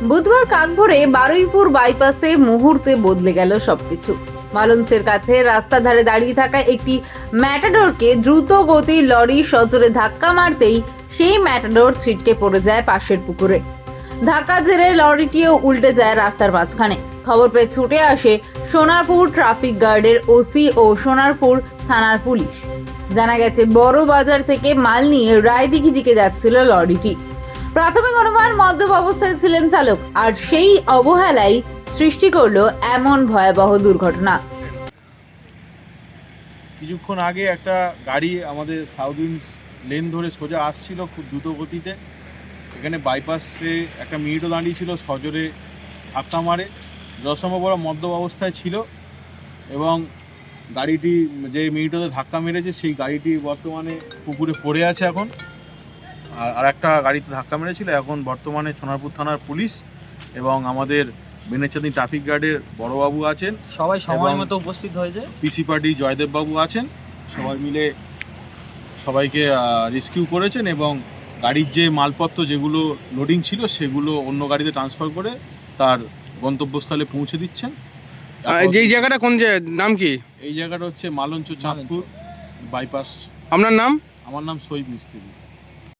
বুধবার কাকভোরে বারুইপুর বাইপাসে মুহূর্তে বদলে গেল সবকিছু। মালঞ্চের কাছে রাস্তা ধারে দাঁড়িয়ে থাকা একটি ম্যাটাডোরকে দ্রুত গতি লরি সজোরে ধাক্কা মারতেই সেই ম্যাটাডোর ছিটকে পড়ে যায় পাশের পুকুরে। ধাক্কা জেরে লরিটিও উল্টে যায় রাস্তার মাঝখানে। খবর পেয়ে ছুটে আসে সোনারপুর ট্রাফিক গার্ডের ওসি ও সোনারপুর থানার পুলিশ। জানা গেছে বড় বাজার থেকে মাল নিয়ে রায়দিঘি দিকে যাচ্ছিল লরিটি। প্রাথমিক অনুমান মদ্যপ অবস্থায় ছিলেন চালক, আর সেই অবহেলাই সৃষ্টি করলো এমন ভয়াবহ দুর্ঘটনা। কিছুক্ষণ আগে একটা গাড়ি আমাদের সাউথ উইন্ড লেন ধরে সোজা আসছিল খুব দ্রুত গতিতে। এখানে বাইপাসে একটা মিনিটও দাঁড়িয়েছিল, সজোরে ধাক্কা মারে। যথাসম্ভব ওরা মদ্যপ অবস্থায় ছিল এবং গাড়িটি যে মিনিটতে ধাক্কা মেরেছে সেই গাড়িটি বর্তমানে পুকুরে পড়ে আছে এখন। আর একটা গাড়িতে ধাক্কা মেরেছিল। এখন বর্তমানে সোনারপুর থানার পুলিশ এবং আমাদের বেনেচাঁদি ট্রাফিক গার্ডের বড়বাবু আছেন, সবাই সময় মতো উপস্থিত হয়েছে। পিসি পার্টি জয়দেববাবু আছেন, সবাই মিলে সবাইকে রেস্কিউ করেছেন এবং গাড়ির যে মালপত্র যেগুলো লোডিং ছিল সেগুলো অন্য গাড়িতে ট্রান্সফার করে তার গন্তব্যস্থলে পৌঁছে দিচ্ছেন। যেই জায়গাটা কোন নাম কি? এই জায়গাটা হচ্ছে মালঞ্চ চাঁদপুর বাইপাস। আপনার নাম? আমার নাম সৈয়দ মিস্ত্রি।